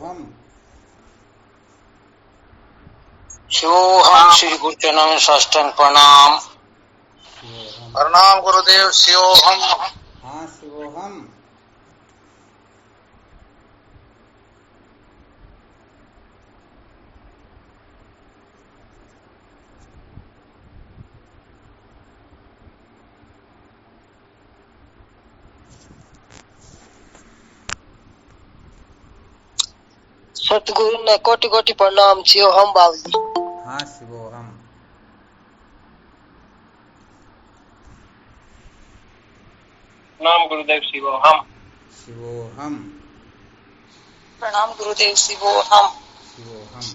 शिवोहम। शिवोहम। श्री गुरुचरण साष्टांग प्रणाम। शिवोहम। प्रणाम गुरुदेव। शिवोहम। हाँ शिवोहम। सतगुरु ने कोटि कोटि प्रणाम। शिवोहम बाबूजी। हाँ शिवोहम। प्रणाम गुरुदेव। शिवोहम। शिवोहम। प्रणाम गुरुदेव। शिवोहम। शिवोहम।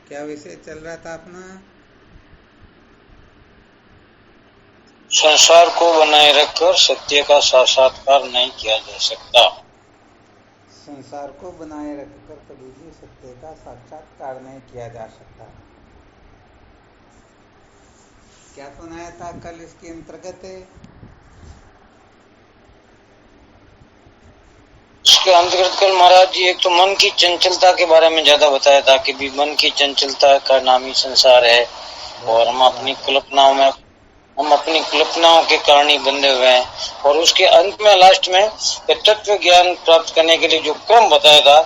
क्या विषय चल रहा था अपना? संसार को बनाए रखकर सत्य का साक्षात्कार नहीं किया जा सकता। संसार को बनाए रखकर कभी भी सत्य का साक्षात्कार नहीं किया जा सकता। क्या सुनाया था कल इसके अंतर्गत? इसके अंतर्गत कल महाराज जी एक तो मन की चंचलता के बारे में ज्यादा बताया था कि भी मन की चंचलता का नाम ही संसार है और हम अपनी कल्पनाओं के कारण ही बंधे हुए हैं। और उसके अंत में लास्ट में तत्व ज्ञान प्राप्त करने के लिए जो क्रम बताया था,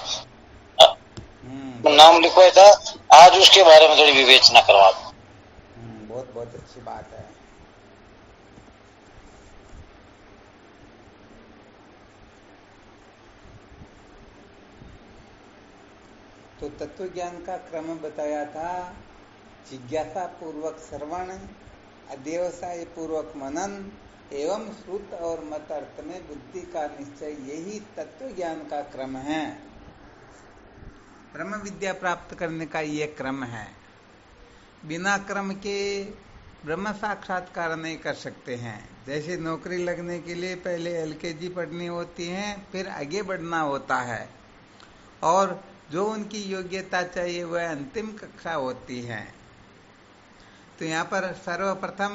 नाम लिखवाया था, आज उसके बारे में थोड़ी विवेचना करवा दो। बहुत बहुत अच्छी बात है। तो तत्व ज्ञान का क्रम बताया था। जिज्ञासा पूर्वक श्रवण, अध्यवसाय पूर्वक मनन एवं श्रुत और मत अर्थ में बुद्धि का निश्चय, यही तत्व ज्ञान का क्रम है। ब्रह्म विद्या प्राप्त करने का ये क्रम है। बिना क्रम के ब्रह्म साक्षात्कार नहीं कर सकते हैं। जैसे नौकरी लगने के लिए पहले एलकेजी पढ़नी होती है, फिर आगे बढ़ना होता है और जो उनकी योग्यता चाहिए वह अंतिम कक्षा होती है। तो यहाँ पर सर्वप्रथम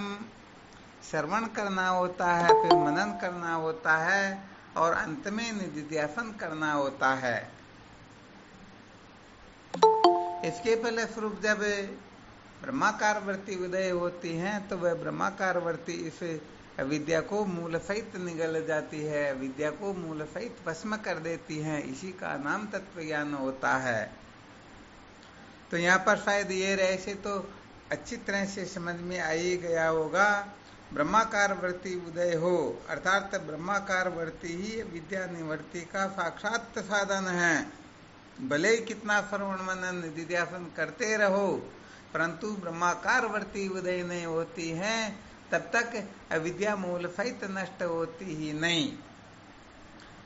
श्रवण करना होता है, फिर मनन करना होता है और अंत में निधिध्यासन करना होता है। इसके फलस्वरूप जब ब्रह्माकार वृत्ति उदय होती है तो वह ब्रह्माकार वृत्ति इस विद्या को मूल सहित निगल जाती है, विद्या को मूल सहित भस्म कर देती है। इसी का नाम तत्व ज्ञान होता है। तो यहाँ पर शायद ये रहस्य तो अच्छी तरह से समझ में आ ही गया होगा। ब्रह्माकार वृत्ति उदय हो अर्थात ब्रह्माकार वृत्ति ही विद्या निवृत्ति का साक्षात साधन है। भले ही कितना श्रवण मनन निधिध्यासन करते रहो, परंतु ब्रह्माकार वृत्ति उदय नहीं होती है तब तक अविद्या मूल सहित नष्ट होती ही नहीं।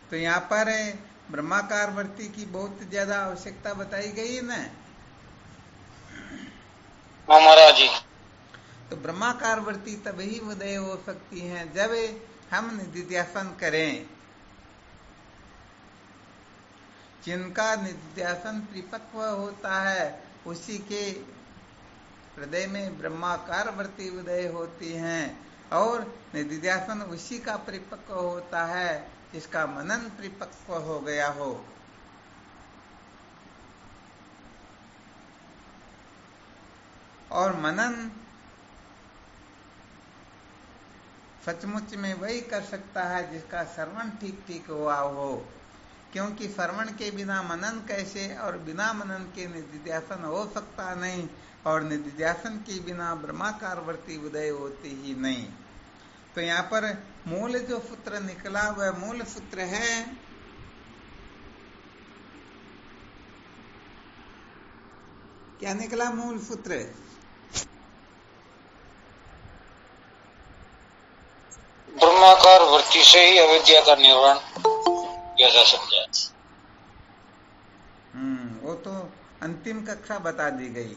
तो यहाँ पर ब्रह्माकार वृत्ति की बहुत ज्यादा आवश्यकता बताई गई है ना महाराज जी। तो ब्रह्माकार वृत्ति तभी उदय हो सकती है जब हम निधिध्यासन करें। जिनका निधिध्यासन परिपक्व होता है उसी के हृदय में ब्रह्माकार वृत्ति उदय होती है और निधिध्यासन उसी का परिपक्व होता है जिसका मनन परिपक्व हो गया हो। और मनन सचमुच में वही कर सकता है जिसका श्रवण ठीक ठीक हुआ हो, क्योंकि श्रवण के बिना मनन कैसे और बिना मनन के निधिध्यासन हो सकता नहीं और निधिध्यासन के बिना ब्रह्माकार वृत्ति उदय होती ही नहीं। तो यहाँ पर मूल जो सूत्र निकला वह मूल सूत्र है क्या निकला मूल सूत्र? ब्रह्माकार वृत्ति से ही अविद्या का निवारण किया जा सकता है। वो तो अंतिम कक्षा बता दी गई।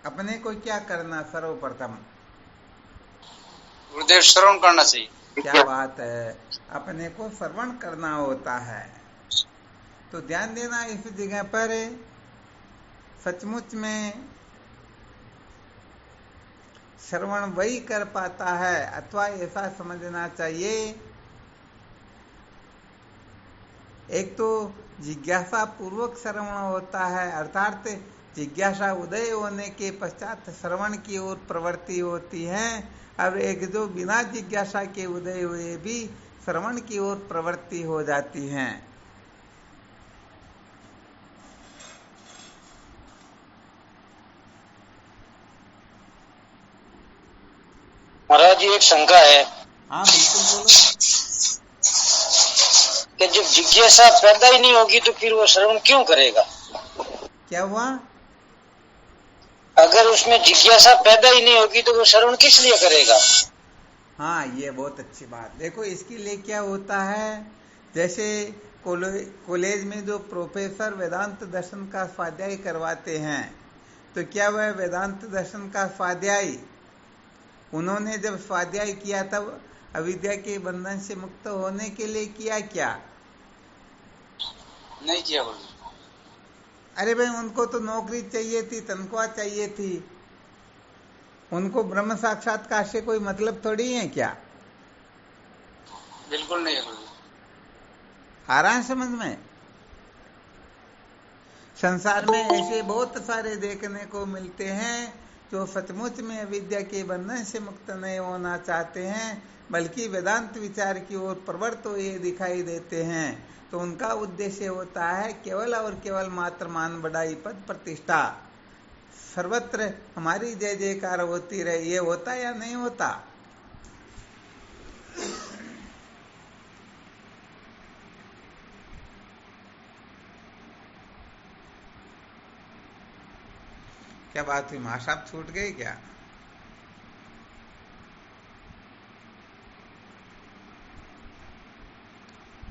अपने को क्या करना? सर्वप्रथम गुरुदेव श्रवण करना चाहिए। क्या बात है, अपने को श्रवण करना होता है। तो ध्यान देना इस जगह पर सचमुच में श्रवण वही कर पाता है, अथवा ऐसा समझना चाहिए एक तो जिज्ञासा पूर्वक श्रवण होता है, अर्थात जिज्ञासा उदय होने के पश्चात श्रवण की ओर प्रवृत्ति होती है। अब एक जो बिना जिज्ञासा के उदय हुए भी श्रवण की ओर प्रवृत्ति हो जाती है। महाराज जी एक शंका है। हाँ बिल्कुल बोलो। कि जब जिज्ञासा पैदा ही नहीं होगी तो फिर वो श्रवण क्यों करेगा? क्या हुआ? अगर उसमें जिज्ञासा पैदा ही नहीं होगी तो वो श्रवण किस लिए करेगा? हाँ, ये बहुत अच्छी बात। देखो इसके लिए क्या होता है, जैसे कॉलेज में जो प्रोफेसर वेदांत दर्शन का स्वाध्याय करवाते हैं, तो क्या वह वेदांत दर्शन का स्वाध्याय उन्होंने जब स्वाध्याय किया तब अविद्या के बंधन से मुक्त होने के लिए किया? क्या नहीं किया बोलो। अरे भाई, उनको तो नौकरी चाहिए थी, तनख्वाह चाहिए थी, उनको ब्रह्म साक्षात्कार से कोई मतलब थोड़ी है क्या? बिल्कुल नहीं है। आ रहा है समझ में? संसार में ऐसे बहुत सारे देखने को मिलते हैं जो सचमुच में अविद्या के बंधन से मुक्त नहीं होना चाहते हैं, बल्कि वेदांत विचार की ओर प्रवृत्त हुए दिखाई देते हैं। तो उनका उद्देश्य होता है केवल और केवल मात्र मान बढ़ाई, पद प्रतिष्ठा, सर्वत्र हमारी जय जयकार होती रहे। ये होता या नहीं होता? क्या बात हुई, महासाब छूट गए क्या?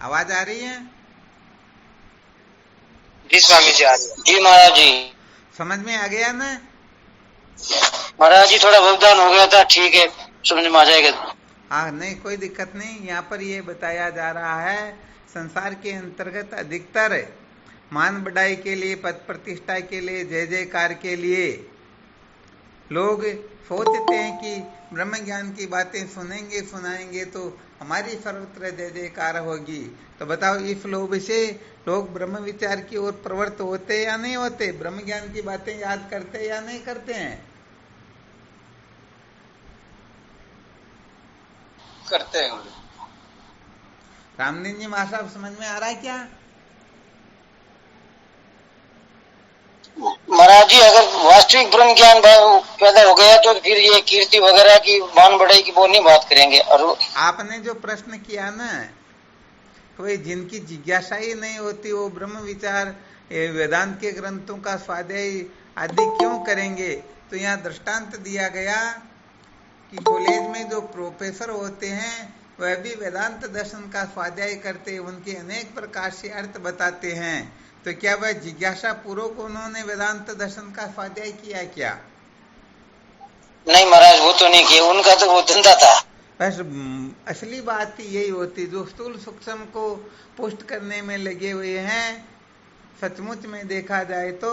आवाज आ रही है? जी स्वामी जी आ रही है। जी महाराज जी। समझ में आ गया ना? महाराज जी थोड़ा व्यवधान हो गया था, ठीक है, समझ में आ जाएगा। हाँ, नहीं कोई दिक्कत नहीं। यहाँ पर ये बताया जा रहा है संसार के अंतर्गत अधिकतर मान बढ़ाई के लिए, पद प्रतिष्ठा के लिए, जय जयकार के लिए लोग सोचते हैं कि ब्रह्म ज्ञान की बातें सुनेंगे सुनाएंगे तो हमारी सर्वत्र जय जयकार होगी। तो बताओ, इस लोभ से लोग ब्रह्म विचार की ओर प्रवृत्त होते या नहीं होते? ब्रह्म ज्ञान की बातें याद करते या नहीं करते हैं? करते हैं। रामदीन जी महासाब समझ में आ रहा है क्या? महाराज जी अगर वास्तविक ब्रह्म ज्ञान पैदा हो गया तो फिर ये कीर्ति वगैरह की मान बढ़ाई की वो नहीं बात करेंगे। और आपने जो प्रश्न किया ना, कोई जिनकी जिज्ञासा ही नहीं होती वो ब्रह्म विचार वेदांत के ग्रंथों का स्वाध्याय आदि क्यों करेंगे? तो यहाँ दृष्टांत दिया गया कि कॉलेज में जो प्रोफेसर होते हैं वह भी वेदांत दर्शन का स्वाध्याय करते, उनके अनेक प्रकार से अर्थ बताते हैं। तो क्या वह जिज्ञासा पूर्वक उन्होंने वेदांत दर्शन का स्वाध्याय किया? क्या नहीं महाराज, वो तो नहीं किया, उनका तो वो धंधा था। बस असली बात यही होती, जो स्थूल सूक्ष्म को पुष्ट करने में लगे हुए हैं, सचमुच में देखा जाए तो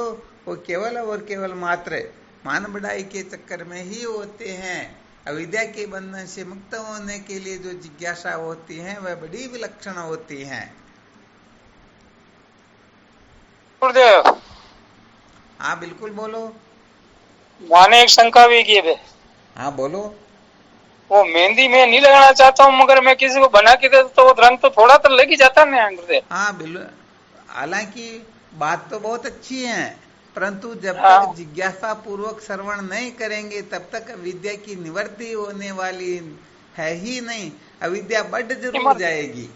वो केवल और केवल मात्र मान बढ़ाई के चक्कर में ही होते हैं। अविद्या के बंधन से मुक्त होने के लिए जो जिज्ञासा होती है वह बड़ी विलक्षण होती है। हाँ बिल्कुल बोलो। मैंने एक शंका भी की है। हाँ बोलो। वो मेहंदी में नहीं लगाना चाहता हूँ, मगर मैं किसी को बना के दे तो वो रंग तो थोड़ा तो लग ही जाता है। हाँ बिल्कुल, हालांकि बात तो बहुत अच्छी है, परंतु जब तक जिज्ञासा पूर्वक श्रवण नहीं करेंगे तब तक अविद्या की निवृत्ति होने वाली है ही नहीं। अविद्या बढ़ जरूर जाएगी,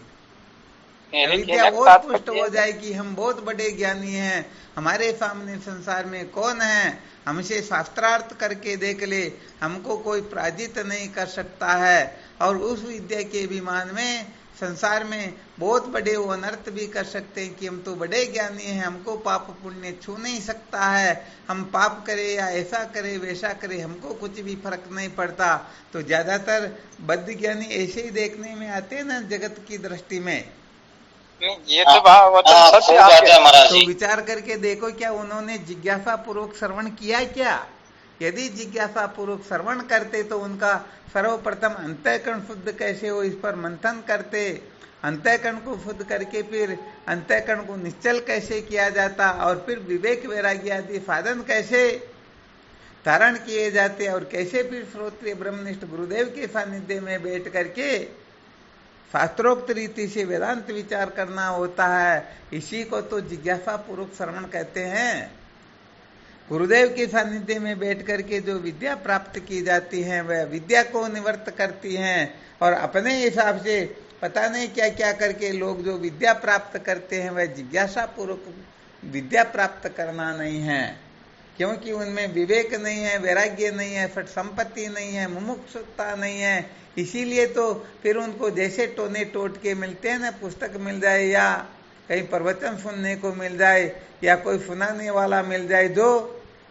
अविद्या और पुष्ट हो जाएगी। हम बहुत बड़े ज्ञानी हैं, हमारे सामने संसार में कौन है, हमसे शास्त्रार्थ करके देख ले, हमको कोई पराजित नहीं कर सकता है। और उस विद्या के अभिमान में संसार में बहुत बड़े वो अनर्थ भी कर सकते हैं कि हम तो बड़े ज्ञानी हैं, हमको पाप पुण्य छू नहीं सकता है, हम पाप करे या ऐसा करे वैसा करे हमको कुछ भी फर्क नहीं पड़ता। तो ज्यादातर बद्ध ज्ञानी ऐसे ही देखने में आते हैं ना जगत की दृष्टि में। ये तो सच है महाराज जी। तो विचार करके देखो, क्या उन्होंने जिज्ञासा पूर्वक श्रवण किया? क्या यदि जिज्ञासा पूर्वक श्रवण करते तो उनका सर्वप्रथम अंतःकरण शुद्ध कैसे हो इस पर मंथन करते, अंतःकरण को शुद्ध करके फिर अंतःकरण को निश्चल कैसे किया जाता और फिर विवेक वैराग्य आदि साधन कैसे धारण किए जाते और कैसे फिर श्रोत्रिय ब्रह्मनिष्ठ गुरुदेव के सानिध्य में बैठ करके शास्त्रोक्त रीति से वेदांत विचार करना होता है। इसी को तो जिज्ञासा पूर्वक श्रवण कहते हैं। गुरुदेव के सानिध्य में बैठ करके जो विद्या प्राप्त की जाती है वह विद्या को निवर्त करती हैं और अपने हिसाब से पता नहीं क्या क्या करके लोग जो विद्या प्राप्त करते हैं वह जिज्ञासा पूर्वक विद्या प्राप्त करना नहीं है, क्योंकि उनमें विवेक नहीं है, वैराग्य नहीं है, फट संपत्ति नहीं है, मुमुक्षुता नहीं है। इसीलिए तो फिर उनको जैसे टोने टोट के मिलते हैं ना, पुस्तक मिल जाए या कहीं प्रवचन सुनने को मिल जाए या कोई सुनाने वाला मिल जाए जो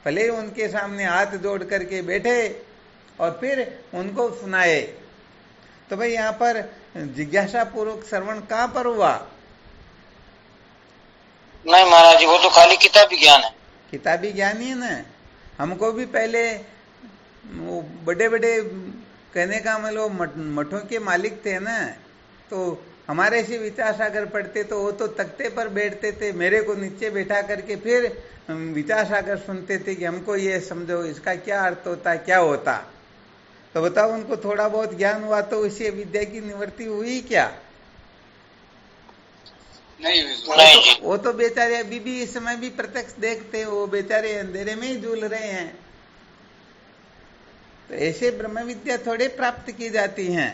भले उनके सामने हाथ जोड़ करके बैठे और फिर उनको सुनाए, तो भाई यहाँ पर जिज्ञासा पूर्वक श्रवण कहाँ पर हुआ? नहीं महाराज जी, वो तो खाली किताबी ज्ञान है। किताबी ज्ञान ही है ना। हमको भी पहले वो बड़े बड़े कहने का मतलब मठों के मालिक थे ना, तो हमारे से विचार सागर पढ़ते तो वो तो तख्ते पर बैठते थे, मेरे को नीचे बैठा करके फिर विचार सागर सुनते थे कि हमको ये समझो इसका क्या अर्थ होता, क्या होता। तो बताओ उनको थोड़ा बहुत ज्ञान हुआ तो उससे विद्या की निवृत्ति हुई क्या? नहीं। वो तो बेचारे अभी भी इस समय भी प्रत्यक्ष देखते हैं, वो बेचारे अंधेरे में ही झूल रहे हैं। तो ऐसे ब्रह्म विद्या थोड़े प्राप्त की जाती हैं।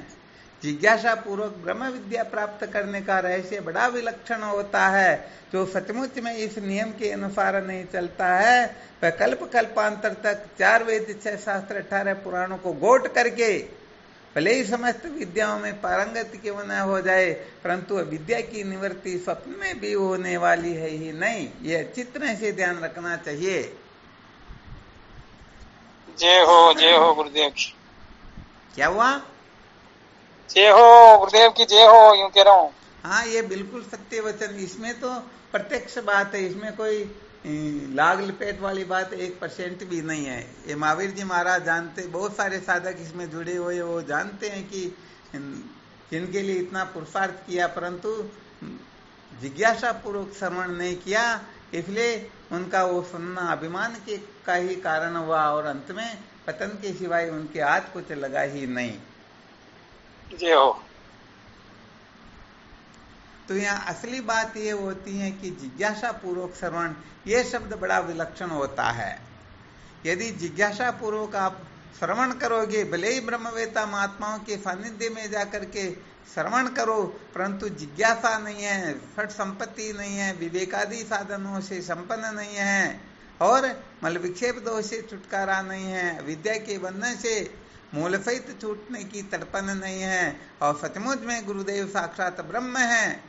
जिज्ञासा पूर्वक ब्रह्म विद्या प्राप्त करने का रहस्य बड़ा विलक्षण होता है। जो सचमुच में इस नियम के अनुसार नहीं चलता है वह कल्प कल्पांतर तक 4 वेद 6 शास्त्र 18 पुराणों को गोट करके भले ही समस्त विद्याओं में पारंगत क्यों न हो जाए, परंतु विद्या की निवृत्ति स्वप्न में भी होने वाली है ही नहीं। ये अच्छी तरह से ध्यान रखना चाहिए। जय हो गुरुदेव की। क्या हुआ? जय हो गुरुदेव की जय हो, यूं कह रहा हूँ। हाँ, ये बिल्कुल सत्य वचन। इसमें तो प्रत्यक्ष बात है, इसमें कोई लाग लपेट वाली बात 1% भी नहीं है। ये महावीर जी महाराज जानते, बहुत सारे साधक इसमें जुड़े हुए वो जानते हैं कि जिनके लिए इतना पुरुषार्थ किया परंतु जिज्ञासा पूर्वक श्रवण नहीं किया, इसलिए उनका वो सुनना अभिमान के का ही कारण हुआ और अंत में पतन के सिवाय उनके हाथ कुछ लगा ही नहीं। जय हो। तो यहाँ असली बात ये होती है कि जिज्ञासा पूर्वक श्रवण, ये शब्द बड़ा विलक्षण होता है। यदि जिज्ञासा पूर्वक आप श्रवण करोगे, भले ही ब्रह्मवेता महात्माओं के सानिध्य में जाकर के श्रवण करो, परंतु जिज्ञासा नहीं है, फट संपत्ति नहीं है, विवेकादि साधनों से संपन्न नहीं है और मल विक्षेप दोष से छुटकारा नहीं है, विद्या के बंधन से मूल सहित छूटने की तड़पन नहीं है और सचमुच में गुरुदेव साक्षात ब्रह्म है,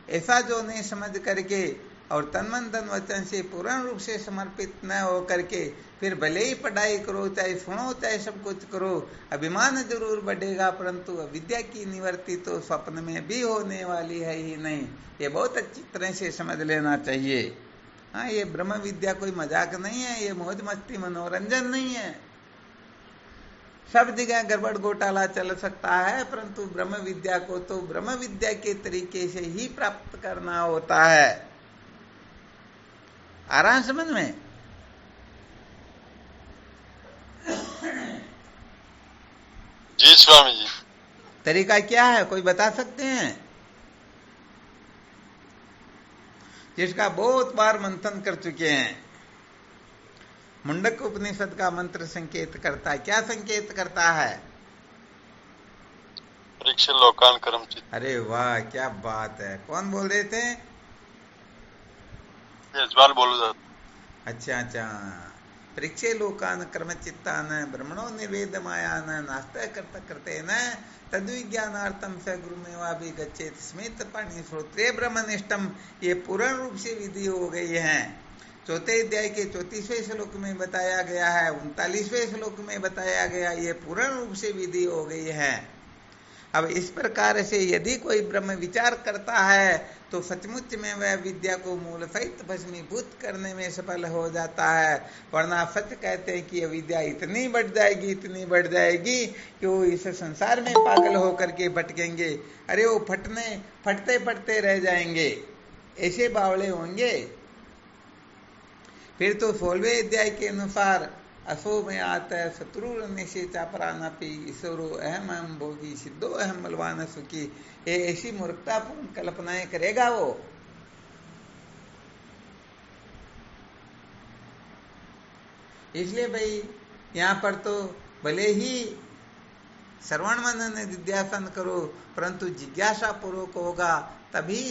ऐसा जो नहीं समझ करके और तन मन धन वचन से पूर्ण रूप से समर्पित न हो करके फिर भले ही पढ़ाई करो, चाहे सुनो, चाहे सब कुछ करो, अभिमान जरूर बढ़ेगा, परंतु विद्या की निवृत्ति तो स्वप्न में भी होने वाली है ही नहीं। ये बहुत अच्छी तरह से समझ लेना चाहिए। हाँ, ये ब्रह्म विद्या कोई मजाक नहीं है, ये मौज मस्ती मनोरंजन नहीं है। सब जगह गड़बड़ घोटाला चल सकता है, परंतु ब्रह्म विद्या को तो ब्रह्म विद्या के तरीके से ही प्राप्त करना होता है। आ रहा है समझ में? जी स्वामी जी। तरीका क्या है, कोई बता सकते हैं? जिसका बहुत बार मंथन कर चुके हैं। मुंडक उपनिषद का मंत्र संकेत करता है। क्या संकेत करता है? परीक्षा लोकान कर्म चित्त। अरे वाह, क्या बात है। कौन बोल रहे थे? यजमान बोलो। अच्छा, परीक्षे लोकान कर्म चित्तान ब्रह्मणो निर्वेद मायान नास्त करते न तद्विज्ञानार्थम स गुरुमेवा भी गच्छेत स्मित पाणी श्रोत्रे ब्रह्मनिष्ठम। ये पूर्ण रूप से विधि हो गई है। चौथे अध्याय के 34वें श्लोक में बताया गया है, 39वें श्लोक में बताया गया, ये पूर्ण रूप से विधि हो गई है। अब इस प्रकार से यदि कोई ब्रह्म विचार करता है तो सचमुच में वह विद्या को मूल सहित भस्मीभूत करने में सफल हो जाता है। वरना सच कहते हैं कि विद्या इतनी बढ़ जाएगी कि वो इस संसार में पागल होकर के भटकेंगे। अरे वो फटते रह जाएंगे, ऐसे बावले होंगे। फिर तो 16वें अध्याय के अनुसार असो में आता है शत्रु निशे चापरानापी ईश्वरो अहम भोगी सिद्धो अहम बलवान सुखी। ये ऐसी मूर्खतापूर्ण कल्पनाएं करेगा वो। इसलिए भाई यहाँ पर तो भले ही श्रवण मनन निध्यासन करो, परंतु जिज्ञासा पूर्वक होगा तभी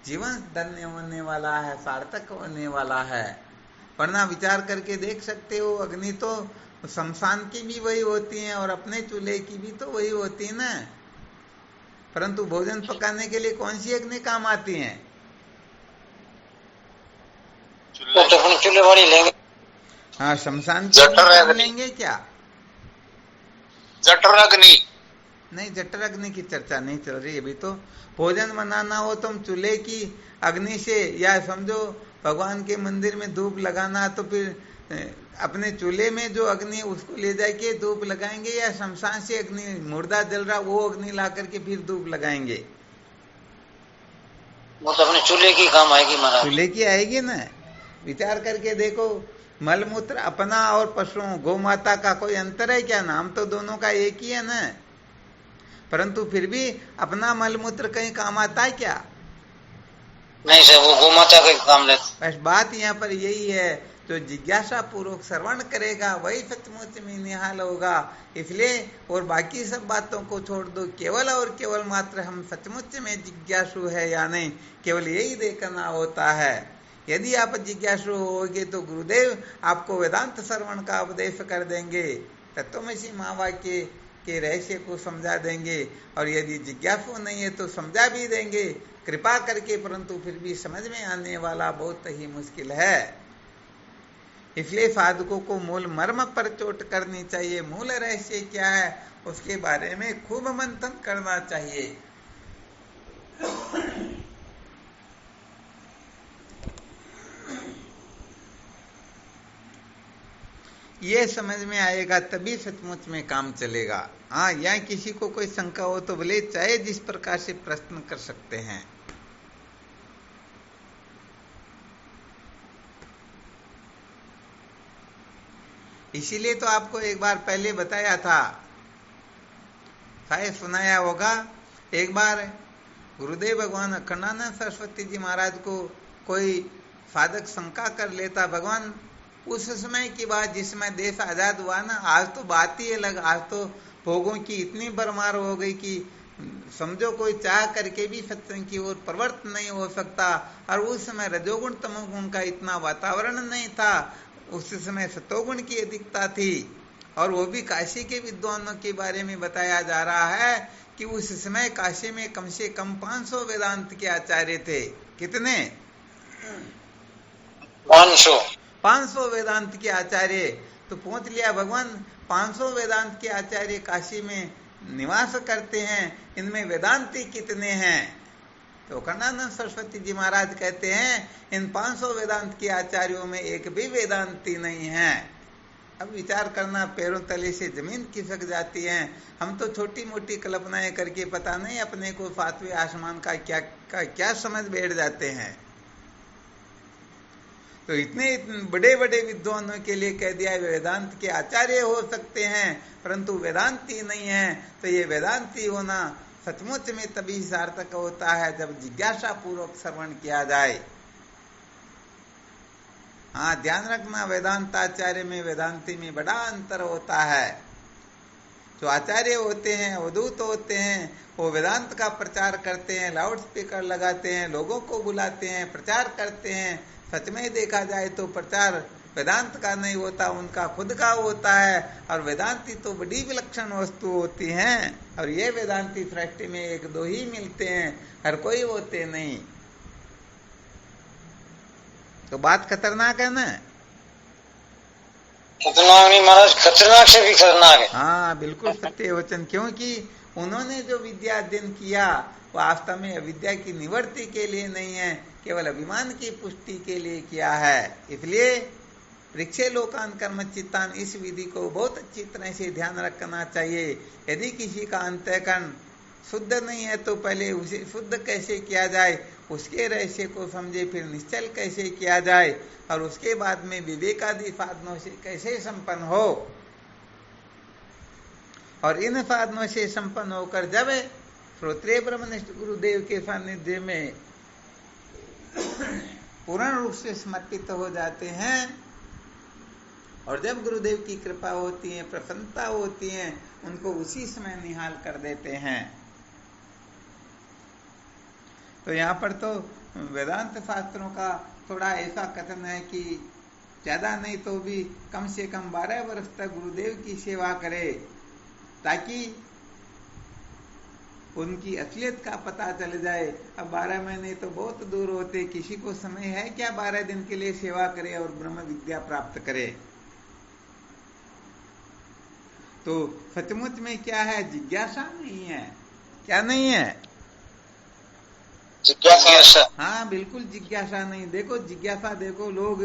जीवन धन्य होने वाला है, सार्थक होने वाला है। वरना विचार करके देख सकते हो, अग्नि तो शमशान की भी वही होती है और अपने चूल्हे की भी तो वही होती है ना। परंतु भोजन पकाने के लिए कौन सी अग्नि काम आती है? चूल्हे वाली लेंगे। हाँ, शमशान की अग्नि लेंगे क्या? जठर अग्नि नहीं, जठर अग्नि की चर्चा नहीं चल रही। अभी तो भोजन बनाना हो तुम चूल्हे की अग्नि से, या समझो भगवान के मंदिर में धूप लगाना तो फिर अपने चूल्हे में जो अग्नि उसको ले जाके धूप लगाएंगे, या शमशान से अग्नि मुर्दा जल रहा वो अग्नि ला करके फिर धूप लगाएंगे? वो तो अपने चूल्हे की काम आएगी महाराज। चूल्हे की आएगी ना। विचार करके देखो, मलमूत्र अपना और पशुओं गौ माता का कोई अंतर है क्या? नाम तो दोनों का एक ही है ना। परंतु फिर भी अपना मलमूत्र कहीं काम आता है क्या? नहीं सर, वो गौ माता का काम लेता। बस बात यहाँ पर यही है, जो जिज्ञासा पूर्वक श्रवण करेगा वही सचमुच में निहाल होगा। इसलिए और बाकी सब बातों को छोड़ दो, केवल और केवल मात्र हम सचमुच में जिज्ञासु है या नहीं, केवल यही देखना होता है। यदि आप जिज्ञासु होगे तो गुरुदेव आपको वेदांत श्रवण का उपदेश कर देंगे, तत्वमसी महावाक्य के रहस्य को समझा देंगे। और यदि जिज्ञासु नहीं है तो समझा भी देंगे कृपा करके, परंतु फिर भी समझ में आने वाला बहुत ही मुश्किल है। इसलिए साधकों को मूल मर्म पर चोट करनी चाहिए। मूल रहस्य क्या है उसके बारे में खूब मंथन करना चाहिए। ये समझ में आएगा तभी सचमुच में काम चलेगा। हाँ, या किसी को कोई शंका हो तो भले चाहे जिस प्रकार से प्रश्न कर सकते हैं। इसीलिए तो आपको एक बार पहले बताया था, शायद सुनाया होगा। एक बार गुरुदेव भगवान अखंडानंद सरस्वती जी महाराज को कोई साधक शंका कर लेता, भगवान उस समय की बात जिसमें देश आजाद हुआ ना, आज तो बात ही अलग। आज तो भोगों की इतनी भरमार हो गई कि समझो कोई चाह करके भी सत्संग की ओर प्रवृत्त नहीं हो सकता। और उस समय रजोगुण तमोगुण का इतना वातावरण नहीं था, उस समय सतोगुण की अधिकता थी। और वो भी काशी के विद्वानों के बारे में बताया जा रहा है कि उस समय काशी में कम से कम 500 वेदांत के आचार्य थे। कितने? 500 वेदांत के आचार्य। तो पूछ लिया भगवान, 500 वेदांत के आचार्य काशी में निवास करते हैं, इनमें वेदांती कितने हैं? तो अखंडानंद सरस्वती जी महाराज कहते हैं, इन 500 वेदांत के आचार्यों में एक भी वेदांती नहीं है। अब विचार करना, पैरों तले से जमीन खिसक जाती है। हम तो छोटी मोटी कल्पनाएं करके पता नहीं अपने को 7वें आसमान का क्या समझ बैठ जाते हैं। तो इतने बड़े बड़े विद्वानों के लिए कह दिया वेदांत के आचार्य हो सकते हैं, परंतु वेदांती नहीं है। तो ये वेदांती होना सचमुच में तभी सार्थक होता है जब जिज्ञासा पूर्वक श्रवण किया जाए। हाँ, ध्यान रखना, वेदांत आचार्य में वेदांती में बड़ा अंतर होता है। जो आचार्य होते हैं, अवधूत होते हैं, वो वेदांत का प्रचार करते हैं, लाउड स्पीकर लगाते हैं, लोगों को बुलाते हैं, प्रचार करते हैं। सच में देखा जाए तो प्रचार वेदांत का नहीं होता, उनका खुद का होता है। और वेदांती तो बड़ी विलक्षण वस्तु होती हैं, और ये वेदांती सृष्टि में 1-2 ही मिलते हैं, हर कोई होते नहीं। तो बात खतरनाक है ना? खतरनाक नहीं महाराज, खतरनाक से भी खतरनाक है। हाँ, बिल्कुल सत्य वचन। क्योंकि उन्होंने जो विद्या अध्ययन किया वो वास्तव में अविद्या की निवृत्ति के लिए नहीं है, केवल अभिमान की पुष्टि के लिए किया है। इसलिए परीक्षे लोकान कर्म चित्तान, इस विधि को बहुत अच्छी तरह से ध्यान रखना चाहिए। यदि किसी का अंतःकरण शुद्ध नहीं है तो पहले उसे शुद्ध कैसे किया जाए, उसके रहस्य को समझे, फिर निश्चल कैसे किया जाए, और उसके बाद में विवेकादि साधनों से कैसे संपन्न हो, और इन साधनों से संपन्न होकर जब श्रोत्रिय ब्रह्मनिष्ठ गुरुदेव के सानिध्य में पूर्ण रूप से समर्पित हो जाते हैं, और जब गुरुदेव की कृपा होती है, प्रसन्नता होती है, उनको उसी समय निहाल कर देते हैं। तो यहाँ पर तो वेदांत शास्त्रों का थोड़ा ऐसा कथन है कि ज्यादा नहीं तो भी कम से कम 12 वर्ष तक गुरुदेव की सेवा करे, ताकि उनकी असलियत का पता चल जाए। अब 12 महीने तो बहुत दूर होते, किसी को समय है क्या 12 दिन के लिए सेवा करे और ब्रह्म विद्या प्राप्त करे। तो सचमुच में क्या है, जिज्ञासा नहीं है। क्या नहीं है? जिज्ञासा। हाँ, बिल्कुल जिज्ञासा नहीं। देखो जिज्ञासा, देखो लोग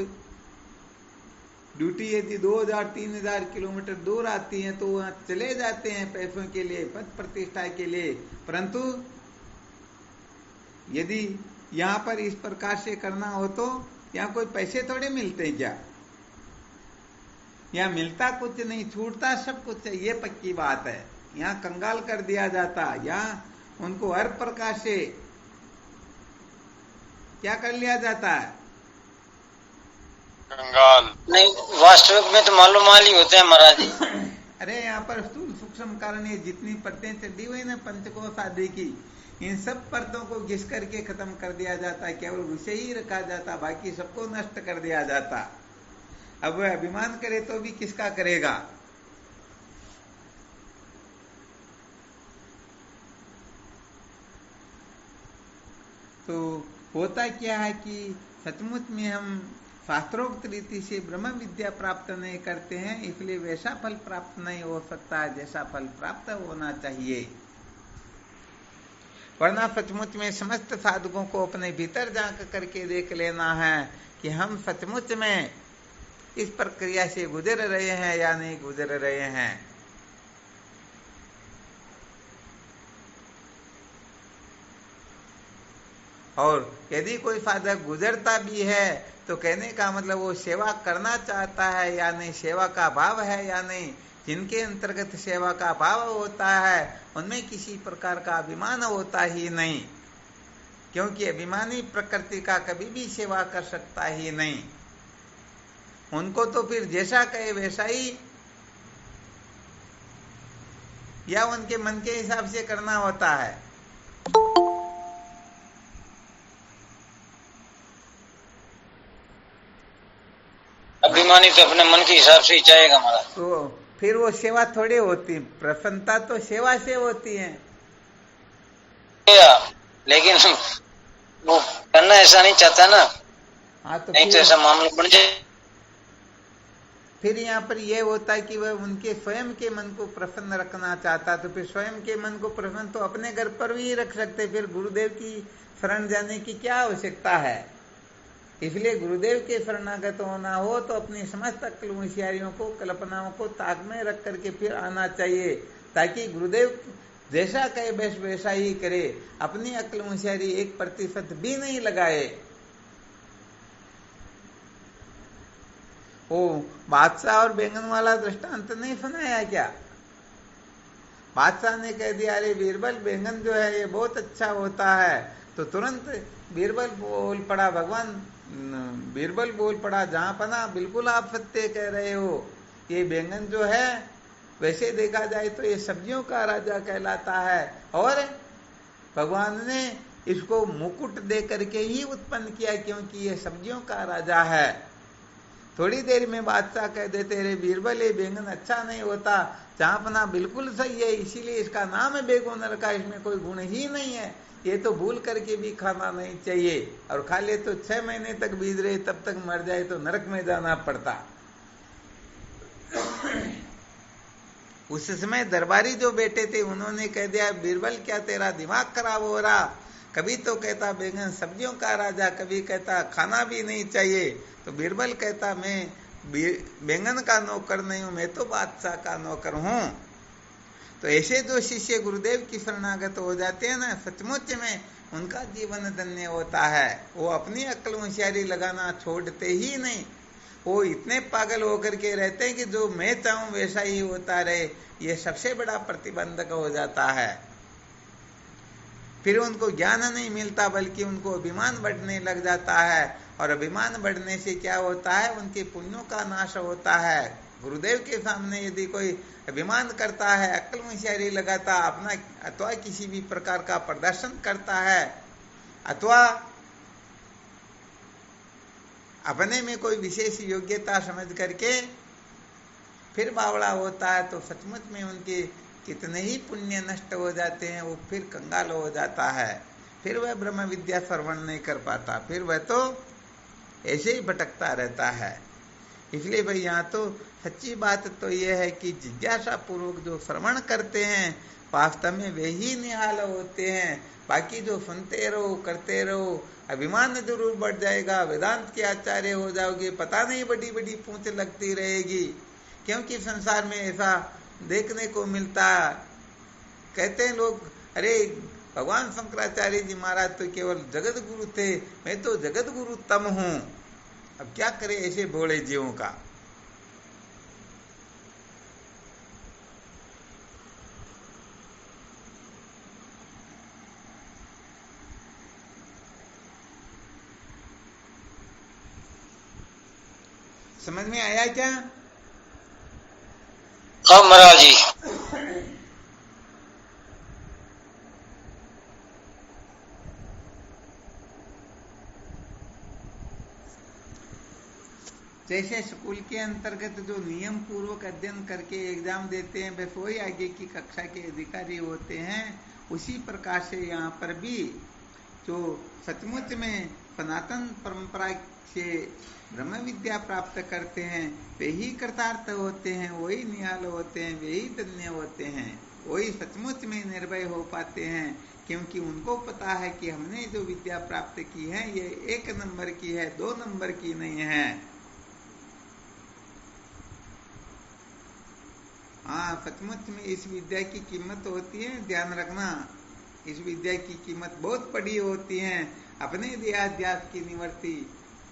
ड्यूटी यदि 2000-3000 किलोमीटर दूर आती है तो वहां चले जाते हैं पैसों के लिए, पद प्रतिष्ठा के लिए, परंतु यदि यहाँ पर इस प्रकार से करना हो तो यहाँ कोई पैसे थोड़े मिलते हैं क्या? यहाँ मिलता कुछ नहीं, छूटता सब कुछ है, ये पक्की बात है। यहाँ कंगाल कर दिया जाता, यहाँ उनको हर प्रकार से क्या कर लिया जाता है, कंगाल। नहीं, वास्तविक में तो मालूम माल ही होते हैं महाराज जी। अरे यहाँ पर स्थूल सूक्ष्म कारण ये जितनी परतें चढ़ी हुई ना पंचकोश आदि की, इन सब परतों को घिस करके खत्म कर दिया जाता है, केवल उसे ही रखा जाता, बाकी सबको नष्ट कर दिया जाता। अब वह अभिमान करे तो भी किसका करेगा? तो होता क्या है कि सचमुच में हम शास्त्रोक्त रीति से ब्रह्म विद्या प्राप्त नहीं करते हैं, इसलिए वैसा फल प्राप्त नहीं हो सकता जैसा फल प्राप्त होना चाहिए। वरना सचमुच में समस्त साधकों को अपने भीतर झांक करके देख लेना है कि हम सचमुच में इस प्रक्रिया से गुजर रहे हैं या नहीं गुजर रहे हैं। और यदि कोई साधक गुजरता भी है तो कहने का मतलब वो सेवा करना चाहता है या नहीं, सेवा का भाव है या नहीं। जिनके अंतर्गत सेवा का भाव होता है उनमें किसी प्रकार का अभिमान होता ही नहीं, क्योंकि अभिमानी प्रकृति का कभी भी सेवा कर सकता ही नहीं। उनको तो फिर जैसा कहे वैसा ही या उनके मन के हिसाब से करना होता है। अभिमानी तो अपने मन के हिसाब से ही चाहेगा महाराज। तो फिर वो सेवा थोड़ी होती, प्रसन्नता तो सेवा से होती है। लेकिन वो करना ऐसा नहीं चाहता ना। हाँ, तो नहीं तो ऐसा मामला बन जाए। फिर यहाँ पर यह होता है कि वह उनके स्वयं के मन को प्रसन्न रखना चाहता, तो फिर स्वयं के मन को प्रसन्न तो अपने घर पर भी रख सकते, फिर गुरुदेव की शरण जाने की क्या आवश्यकता है। इसलिए गुरुदेव के शरणागत होना हो तो अपनी समस्त अक्ल होशियारियों को, कल्पनाओं को ताक में रख करके फिर आना चाहिए, ताकि गुरुदेव जैसा कहे बस वैसा ही करे, अपनी अक्ल होशियारी 1% भी नहीं लगाए। ओ बादशाह और बैंगन वाला दृष्टांत नहीं सुनाया क्या? बादशाह ने कह दिया अरे बीरबल बैंगन जो है ये बहुत अच्छा होता है, तो तुरंत बीरबल बोल पड़ा, भगवान बीरबल बोल पड़ा, जहां पना बिल्कुल आप सत्य कह रहे हो, ये बैंगन जो है वैसे देखा जाए तो ये सब्जियों का राजा कहलाता है, और भगवान ने इसको मुकुट दे करके ही उत्पन्न किया क्योंकि ये सब्जियों का राजा है। थोड़ी देर में बादशाह कह देते रे बीरबल ये बैंगन अच्छा नहीं होता, जहां पना बिल्कुल सही है, इसीलिए इसका नाम है बेगुन रखा, इसमें कोई गुण ही नहीं है, ये तो भूल करके भी खाना नहीं चाहिए, और खा ले तो 6 महीने तक बीत रहे, तब तक मर जाए तो नरक में जाना पड़ता। उस समय दरबारी जो बेटे थे उन्होंने कह दिया, बीरबल क्या तेरा दिमाग खराब हो रहा, कभी तो कहता बैंगन सब्जियों का राजा, कभी कहता खाना भी नहीं चाहिए। तो बीरबल कहता मैं बैंगन का नौकर नहीं हूं, मैं तो बादशाह का नौकर हूं। तो ऐसे जो शिष्य गुरुदेव की शरणागत हो जाते हैं ना, सचमुच में उनका जीवन धन्य होता है। वो अपनी अक्ल होशियारी लगाना छोड़ते ही नहीं, वो इतने पागल होकर के रहते हैं कि जो मैं चाहूं वैसा ही होता रहे, ये सबसे बड़ा प्रतिबंधक हो जाता है। फिर उनको ज्ञान नहीं मिलता, बल्कि उनको अभिमान बढ़ने लग जाता है, और अभिमान बढ़ने से क्या होता है, उनके पुण्यों का नाश होता है। गुरुदेव के सामने यदि कोई अभिमान करता है, अक्ल होशियारी लगाता, अपना अथवा किसी भी प्रकार का प्रदर्शन करता है, अथवा अपने में कोई विशेष योग्यता समझ करके फिर बावड़ा होता है, तो सचमुच में उनके कितने ही पुण्य नष्ट हो जाते हैं। वो फिर कंगाल हो जाता है, फिर वह ब्रह्म विद्या श्रवण नहीं कर पाता, फिर वह तो ऐसे ही भटकता रहता है। इसलिए भाई यहाँ तो सच्ची बात तो यह है कि जिज्ञासा पूर्वक जो श्रवण करते हैं वास्तव में वे ही निहाल होते हैं। बाकी जो सुनते रहो करते रहो, अभिमान जरूर बढ़ जाएगा, वेदांत के आचार्य हो जाओगे, पता नहीं बड़ी बड़ी पूंछ लगती रहेगी। क्योंकि संसार में ऐसा देखने को मिलता, कहते हैं लोग, अरे भगवान शंकराचार्य जी महाराज तो केवल जगत गुरु थे, मैं तो जगत गुरु तम हूं। अब क्या करे ऐसे भोले जीवों का। समझ में आया क्या? हाँ महाराज जी। जैसे स्कूल के अंतर्गत जो नियम पूर्वक अध्ययन करके एग्जाम देते हैं, बस वही आगे की कक्षा के अधिकारी होते हैं, उसी प्रकार से यहाँ पर भी जो सचमुच में सनातन परंपरा से ब्रह्म विद्या प्राप्त करते हैं, वे ही कृतार्थ होते हैं, वही निहाल होते हैं, वे ही धन्य होते हैं, वही सचमुच में निर्भय हो पाते हैं। क्योंकि उनको पता है कि हमने जो विद्या प्राप्त की है ये 1 नंबर की है, 2 नंबर की नहीं है। हाँ, सचमुच में इस विद्या की कीमत होती है, ध्यान रखना, इस विद्या की कीमत बहुत बड़ी होती है। अपने देहाध्यास की निवृत्ति,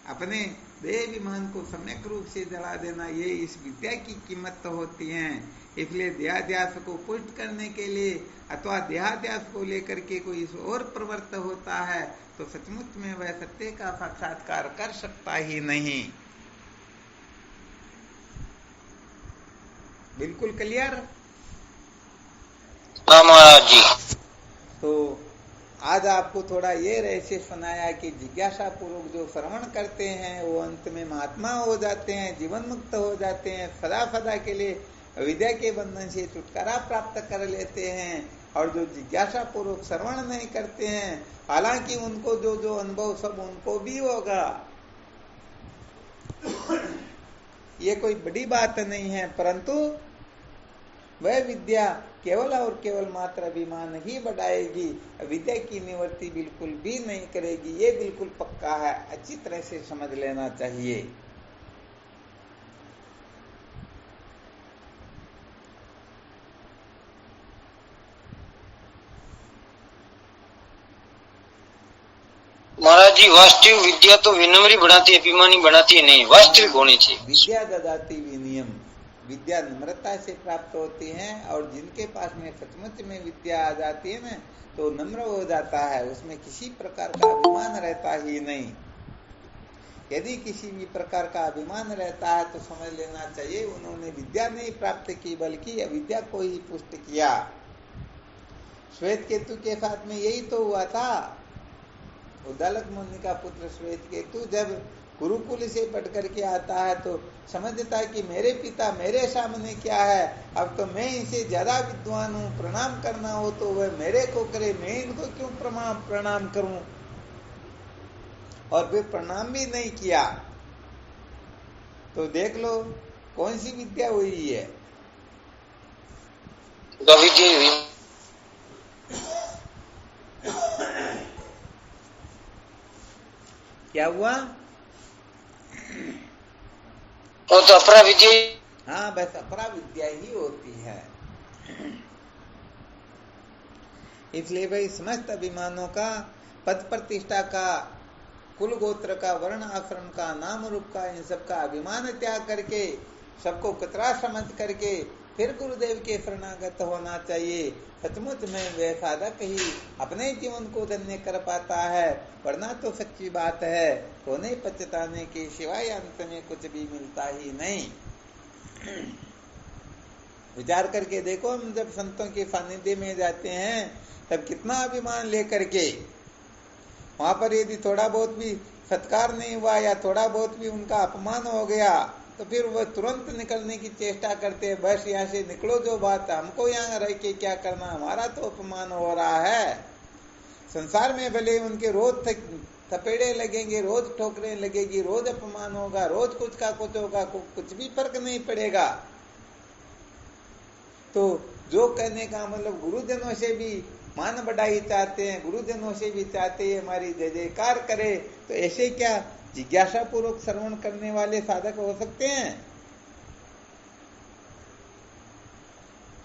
अपने देहाभिमान को सम्यक रूप से जला देना, ये इस विद्या की कीमत तो होती है। इसलिए देहाध्यास को पुष्ट करने के लिए अथवा देहाध्यास को लेकर के कोई और प्रवृत्त होता है तो सचमुच में वह सत्य का साक्षात्कार कर सकता ही नहीं। बिल्कुल क्लियर? हाँ महाराज जी। तो आज आपको थोड़ा ये रहस्य सुनाया कि जिज्ञासा पूर्वक जो श्रवण करते हैं वो अंत में महात्मा हो जाते हैं, जीवन मुक्त हो जाते हैं, सदा सदा के लिए विद्या के बंधन से छुटकारा प्राप्त कर लेते हैं। और जो जिज्ञासा पूर्वक श्रवण नहीं करते हैं, हालांकि उनको जो जो अनुभव सब उनको भी होगा, ये कोई बड़ी बात नहीं है, परंतु वह विद्या केवल और केवल मात्र अभिमान ही बढ़ाएगी, विद्या की निवृत्ति बिल्कुल भी नहीं करेगी। ये बिल्कुल पक्का है, अच्छी तरह से समझ लेना चाहिए। महाराज जी, वास्तविक विद्या तो विनम्री बढ़ाती है, अभिमानी बढ़ाती है नहीं, वास्तविक होनी चाहिए। विद्या ददाति विनियम, विद्या नम्रता से प्राप्त होती है, और जिनके पास में सचमुच में विद्या आ जाती है ना तो नम्र हो जाता है, उसमें किसी प्रकार का अभिमान रहता ही नहीं। यदि किसी भी प्रकार का अभिमान रहता है तो समझ लेना चाहिए उन्होंने विद्या नहीं प्राप्त की बल्कि अविद्या को ही पुष्ट किया। श्वेत केतु के साथ में यही तो हुआ था। उद्दालक मुनि का पुत्र श्वेत केतु जब गुरुकुल से पढ़ करके आता है तो समझता है कि मेरे पिता मेरे सामने क्या है, अब तो मैं इनसे ज्यादा विद्वान हूँ, प्रणाम करना हो तो वह मेरे को करे, मैं इनको क्यों प्रणाम करूं। और फिर प्रणाम भी नहीं किया तो देख लो कौन सी विद्या हुई है। अविद्या हुई। क्या हुआ? वो तो अपरा विद्या। हाँ, बस अपरा विद्या ही होती है। इसलिए भाई समस्त अभिमानों का, पद प्रतिष्ठा का, कुल गोत्र का, वर्ण आश्रम का, नाम रूप का, इन सब का अभिमान त्याग करके, सबको कतरा समझ करके फिर गुरुदेव के शरणागत होना चाहिए। सचमुच में वह साधक ही अपने जीवन को धन्य कर पाता है, वरना तो सच्ची बात है होने पछताने के सिवाय अंत में कुछ भी मिलता ही नहीं। विचार करके देखो, हम जब संतों के सानिध्य में जाते हैं तब कितना अभिमान लेकर के, वहां पर यदि थोड़ा बहुत भी सत्कार नहीं हुआ या थोड़ा बहुत भी उनका अपमान हो गया तो फिर वह तुरंत निकलने की चेष्टा करते हैं। बस यहाँ से निकलो, जो बात हमको यहाँ रह के क्या करना, हमारा तो अपमान हो रहा है। संसार में भले उनके रोज थपेड़े लगेंगे, रोज ठोकरें लगेगी, रोज अपमान होगा, रोज कुछ का कुछ होगा, कुछ भी फर्क नहीं पड़ेगा। तो जो कहने का मतलब, गुरुजनों से भी मान बढ़ाई चाहते हैं, गुरुजनों से भी चाहते हैं हमारी जय जयकार करे, तो ऐसे क्या जिज्ञासा पूर्वक श्रवण करने वाले साधक हो सकते हैं?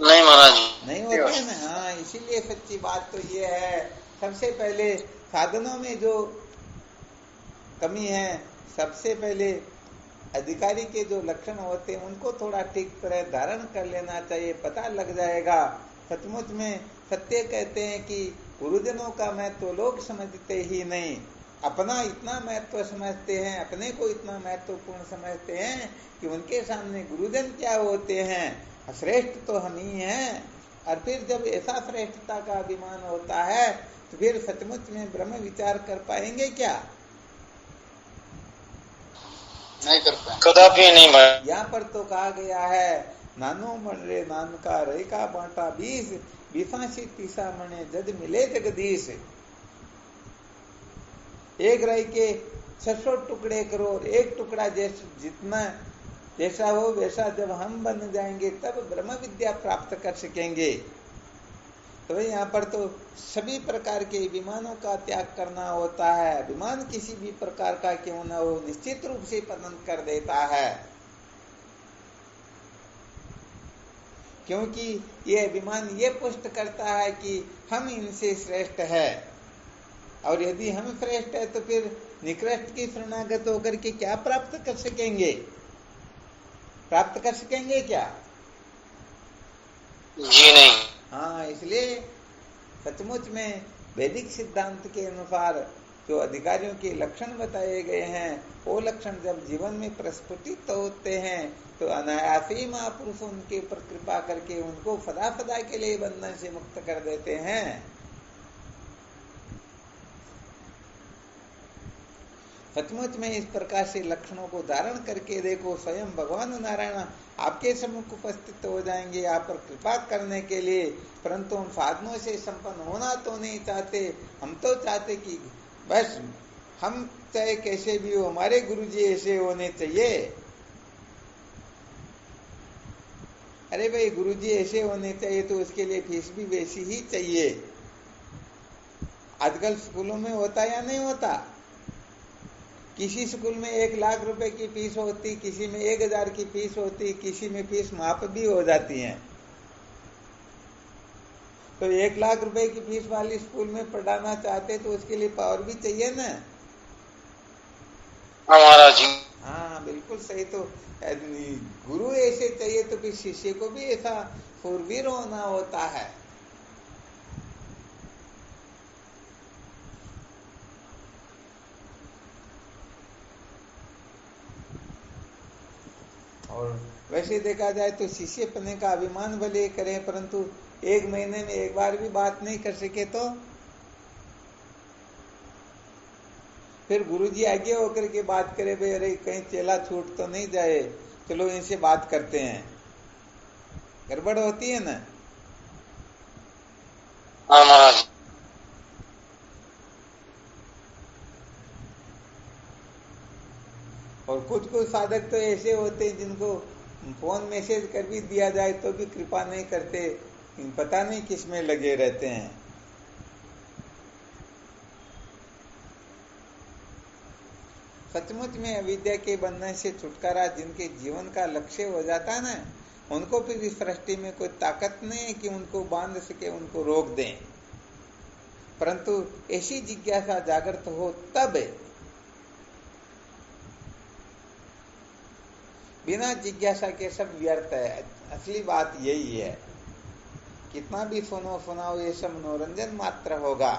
नहीं महाराज, नहीं होते हैं ना। हाँ, इसीलिए सच्ची बात तो ये है, सबसे पहले साधनों में जो कमी है, सबसे पहले अधिकारी के जो लक्षण होते हैं उनको थोड़ा ठीक तरह धारण कर लेना चाहिए, पता लग जाएगा। सचमुच में सत्य कहते हैं कि गुरुजनों का महत्व लोग समझते ही नहीं, अपना इतना महत्व समझते हैं, अपने को इतना महत्वपूर्ण समझते हैं कि उनके सामने गुरुजन क्या होते हैं, श्रेष्ठ तो हम ही हैं। और फिर जब ऐसा श्रेष्ठता का अभिमान होता है तो फिर सचमुच में ब्रह्म विचार कर पाएंगे क्या? नहीं कर पाए, कदापि नहीं। यहाँ पर तो कहा गया है, नानो मन रे नान का रे का बांटा 20 बीसासी तीसा मने जज मिले जगदीश। एक राय के 600 टुकड़े करो, और एक टुकड़ा जितना जैसा हो वैसा जब हम बन जाएंगे तब ब्रह्म विद्या प्राप्त कर सकेंगे। तो यहाँ पर तो सभी प्रकार के अभिमानों का त्याग करना होता है। अभिमान किसी भी प्रकार का क्यों न हो, निश्चित रूप से पतन कर देता है, क्योंकि ये अभिमान ये पुष्ट करता है कि हम इनसे श्रेष्ठ है, और यदि हम श्रेष्ठ है तो फिर निकृष्ट की शरणागत होकर के क्या प्राप्त कर सकेंगे? प्राप्त कर सकेंगे क्या? जी नहीं। हाँ, इसलिए सचमुच में वैदिक सिद्धांत के अनुसार जो अधिकारियों के लक्षण बताए गए हैं, वो लक्षण जब जीवन में प्रस्फुटित होते हैं तो अनायास ही महापुरुष उनके ऊपर कृपा करके उनको सदा सदा के लिए बंधन से मुक्त कर देते हैं। सचमुच में इस प्रकार से लक्षणों को धारण करके देखो, स्वयं भगवान नारायण आपके सम्मुख उपस्थित हो जाएंगे आप पर कृपा करने के लिए। परंतु हम साधनों से संपन्न होना तो नहीं चाहते, हम तो चाहते कि बस हम चाहे कैसे भी हो, हमारे गुरुजी ऐसे होने चाहिए। अरे भाई, गुरुजी ऐसे होने चाहिए तो उसके लिए फीस भी वैसी ही चाहिए। आजकल स्कूलों में होता या नहीं होता? किसी स्कूल में 1 लाख रुपए की फीस होती, किसी में 1000 की फीस होती, किसी में फीस माफ भी हो जाती है। तो 1 लाख रुपए की फीस वाली स्कूल में पढ़ाना चाहते तो उसके लिए पावर भी चाहिए ना। हमारा जी, हाँ बिल्कुल सही। तो गुरु ऐसे चाहिए तो फिर शिष्य को भी ऐसा शूरवीर होना होता है। और वैसे देखा जाए तो शिष्य पने का अभिमान भले करें, परंतु 1 महीने में एक बार भी बात नहीं कर सके तो फिर गुरुजी आगे होकर के बात करे, भाई अरे कहीं चेला छूट तो नहीं जाए, चलो इनसे बात करते हैं। गड़बड़ होती है ना। महाराज और कुछ साधक तो ऐसे होते हैं जिनको फोन मैसेज कर भी दिया जाए तो भी कृपा नहीं करते, पता नहीं किस में लगे रहते हैं। सचमुच में अविद्या के बंधन से छुटकारा जिनके जीवन का लक्ष्य हो जाता है ना, उनको फिर इस सृष्टि में कोई ताकत नहीं है कि उनको बांध सके, उनको रोक दें। परंतु ऐसी जिज्ञासा जागृत हो तब, बिना जिज्ञासा के सब व्यर्थ है। असली बात यही है, कितना भी सुनो सुनाओ ये सब मनोरंजन मात्र होगा।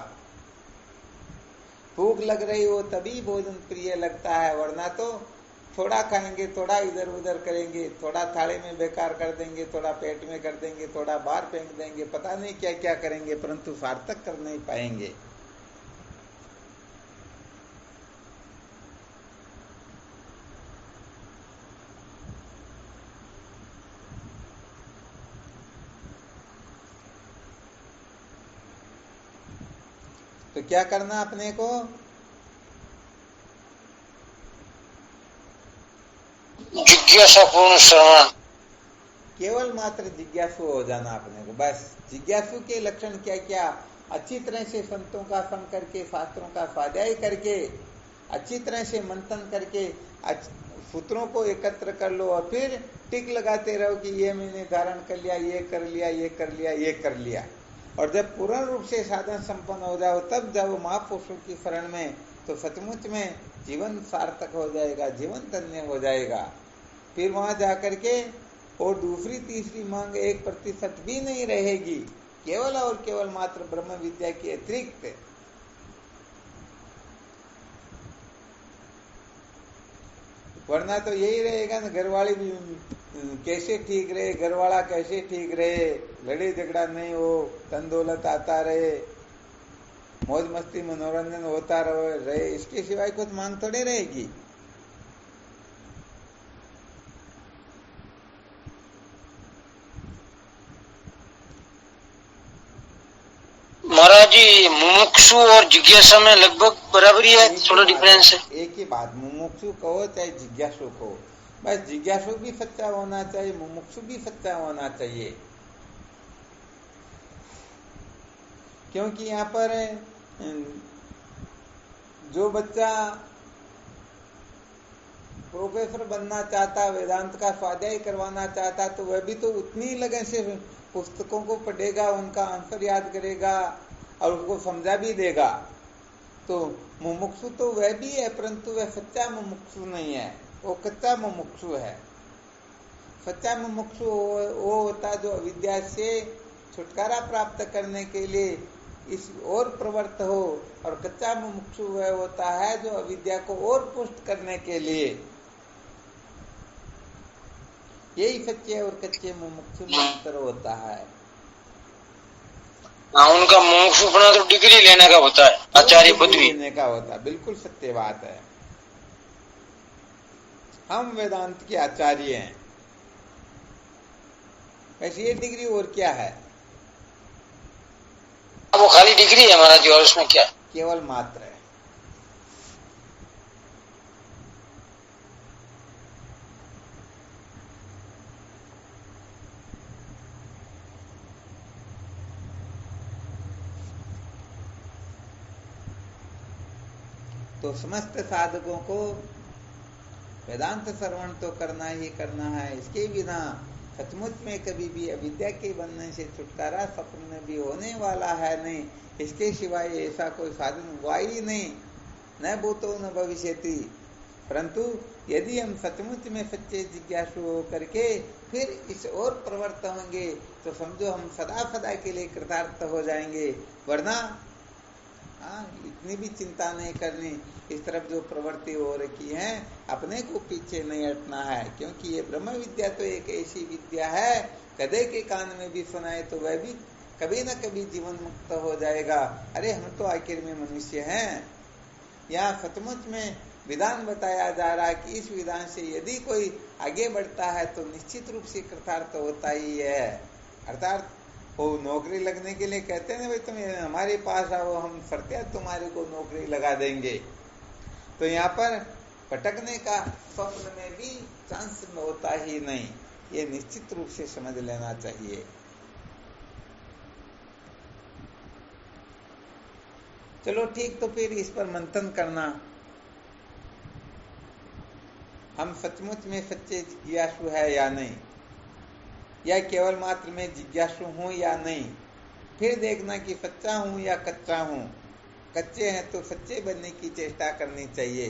भूख लग रही हो तभी भोजन प्रिय लगता है, वरना तो थोड़ा खाएंगे, थोड़ा इधर उधर करेंगे, थोड़ा थाली में बेकार कर देंगे, थोड़ा पेट में कर देंगे, थोड़ा बाहर फेंक देंगे, पता नहीं क्या क्या करेंगे, परंतु सार्थक कर नहीं पाएंगे। तो क्या करना अपने को? जिज्ञासापूर्ण श्रवण, केवल मात्र जिज्ञासु हो जाना अपने को, बस। जिज्ञासु के लक्षण क्या क्या? अच्छी तरह से संतों का संग करके, शास्त्रों का स्वाध्याय करके, अच्छी तरह से मंथन करके सूत्रों को एकत्र कर लो और फिर टिक लगाते रहो कि ये मैंने धारण कर लिया, ये कर लिया, ये कर लिया, ये कर लिया। और जब पूर्ण रूप से साधन संपन्न हो जाओ, तब जाओ महापुरुषों की शरण में, तो सचमुच में जीवन सार्थक हो जाएगा, जीवन धन्य हो जाएगा। फिर वहां जाकर के और दूसरी तीसरी मांग 1% भी नहीं रहेगी, केवल और केवल मात्र ब्रह्म विद्या के अतिरिक्त। वरना तो यही रहेगा ना, घरवाली भी कैसे ठीक रहे, घरवाला कैसे ठीक रहे, लड़े झगड़ा नहीं हो, धन दौलत आता रहे, मौज मस्ती मनोरंजन होता रहे, इसके सिवाय कुछ मांग थोड़े रहेगी। महाराज जी मुमुक्षु और जिज्ञासा में लगभग बराबरी है, थोड़ा डिफरेंस है। एक ही बात, मुमुक्षु कहो चाहे जिज्ञासु कहो, बस जिज्ञासु भी सच्चा होना चाहिए, मुमुक्षु भी सच्चा होना चाहिए। क्योंकि यहाँ पर जो बच्चा प्रोफेसर बनना चाहता, वेदांत का स्वाध्याय करवाना चाहता, तो वह भी तो उतनी लगन से पुस्तकों को पढ़ेगा, उनका आंसर याद करेगा और उसको समझा भी देगा। तो मुमुक्षु तो वह भी है, परंतु वह सच्चा मुमुक्षु नहीं है, वो कच्चा मुमुक्षु है। सच्चा मुमुक्षु वो होता जो अविद्या से छुटकारा प्राप्त करने के लिए इस और प्रवृत्त हो, और कच्चा मुमुक्षु वह होता है जो अविद्या को और पुष्ट करने के लिए। यही सच्चे और कच्चे मुमुक्षु में अंतर होता है। हाँ, उनका मुमुक्षुपना तो डिग्री लेने का होता है, आचार्य पदवी लेने का होता है, बिल्कुल सत्य बात है। हम वेदांत के आचार्य हैं, वैसे ये डिग्री और क्या है? वो खाली डिग्री है महाराज जी, और उसमें क्या? केवल मात्र है। तो समस्त साधकों को वेदांत श्रवण तो करना ही करना है। इसके बिना सचमुच में कभी भी अविद्या के बंधन से छुटकारा स्वप्न में भी होने वाला है नहीं। इसके सिवाय ऐसा कोई साधन हुआ ही नहीं, न भूतो न भविष्यति। परंतु यदि हम सचमुच में सच्चे जिज्ञासु होकर के फिर इस ओर प्रवृत्त होंगे, तो समझो हम सदा सदा के लिए कृतार्थ हो जाएंगे। वरना इतनी भी चिंता नहीं करनी, इस तरफ जो प्रवृत्ति हो रखी है अपने को पीछे नहीं हटना है। क्योंकि ये ब्रह्म विद्या तो एक ऐसी विद्या है, गधे के कान में भी सुनाए तो वह भी कभी न कभी जीवन मुक्त हो जाएगा। अरे हम तो आखिर में मनुष्य हैं। यहाँ सचमुच में विधान बताया जा रहा है कि इस विधान से यदि कोई आगे बढ़ता है तो निश्चित रूप से कृतार्थ होता ही है। अर्थात वो नौकरी लगने के लिए कहते हैं ना, भाई तुम हमारे पास आओ, हम फर्त्या तुम्हारे को नौकरी लगा देंगे। तो यहाँ पर भटकने का स्वप्न में भी चांस होता ही नहीं, ये निश्चित रूप से समझ लेना चाहिए। चलो ठीक, तो फिर इस पर मंथन करना। हम सचमुच में सच्चे जिज्ञासु है या नहीं, या केवल मात्र में जिज्ञासु हूं या नहीं। फिर देखना कि सच्चा हूं या कच्चा हूं। कच्चे हैं तो सच्चे बनने की चेष्टा करनी चाहिए।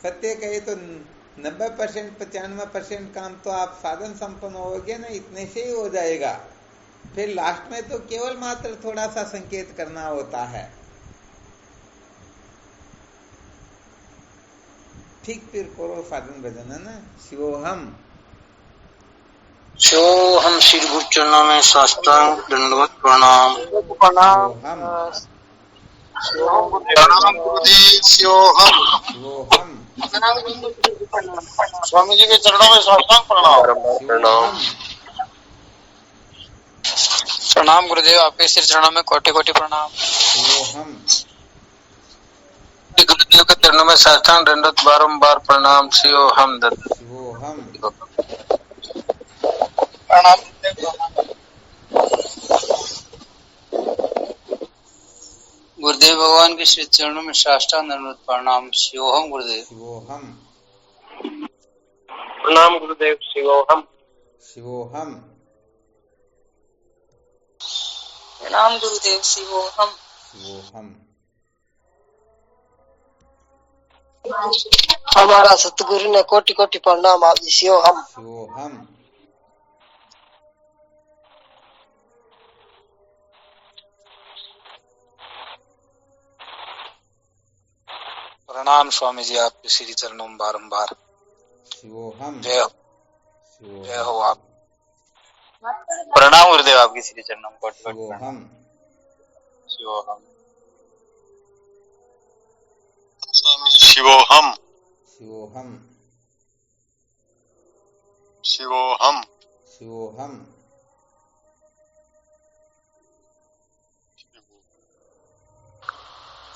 सत्य कहे तो 90% 95% काम तो आप साधन संपन्न होगे ना, इतने से ही हो जाएगा। फिर लास्ट में तो केवल मात्र थोड़ा सा संकेत करना होता है। ठीक, फिर करो साधन भजन, है ना। शिवोहम शिवोहम, श्री गुरु चरणों में साष्टांग दंडवत प्रणाम। शिवोहम प्रणाम गुरुदेव। शिवोहम। शिवोहम स्वामी जी के चरणों में साष्टांग प्रणाम। शिवोहम प्रणाम गुरुदेव, आपके श्री चरणों में कोटि कोटि प्रणाम। शिवोहम गुरुदेव के चरणों में साष्टांग दंडवत बारंबार प्रणाम। शिवोहम दत्त। शिवोहम प्रणाम गुरुदेव, भगवान के श्री चरणों में साष्टांग दंडवत प्रणाम। शिवोहम गुरुदेव। शिवोहम प्रणाम गुरुदेव। शिवोहम। शिवोहम प्रणाम गुरुदेव। शिवोहम। शिवोहम हमारा सतगुरु ने कोटि कोटि प्रणाम आप जी। शिवोहम। शिवोहम प्रणाम स्वामी जी, आपके श्री चरणों में बारंबार। शिवोहम जय शिवोहम हो आप। प्रणाम गुरुदेव, आपके श्री चरणों में कोटि कोटि प्रणाम। शिवोहम शिवोहम। शिवोहम। शिवोहम शिवोहम।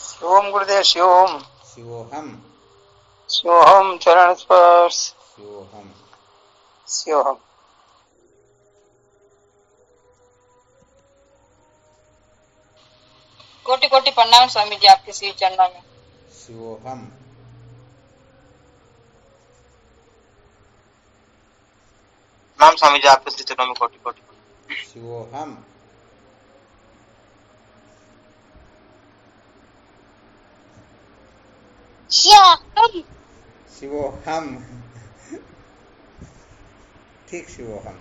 शिवोम गुरुदेव। शिवोम। शिवोहम शिवोहम चरण स्पर्श। शिवोहम शिवोहम। कोटि कोटि प्रणाम स्वामी जी, आपके श्री चरणों में। शिवोहम प्रणाम स्वामी जी, आपके श्री चरणों में कोटि कोटि। शिवोहम शिवोहम ठीक, शिवोहम।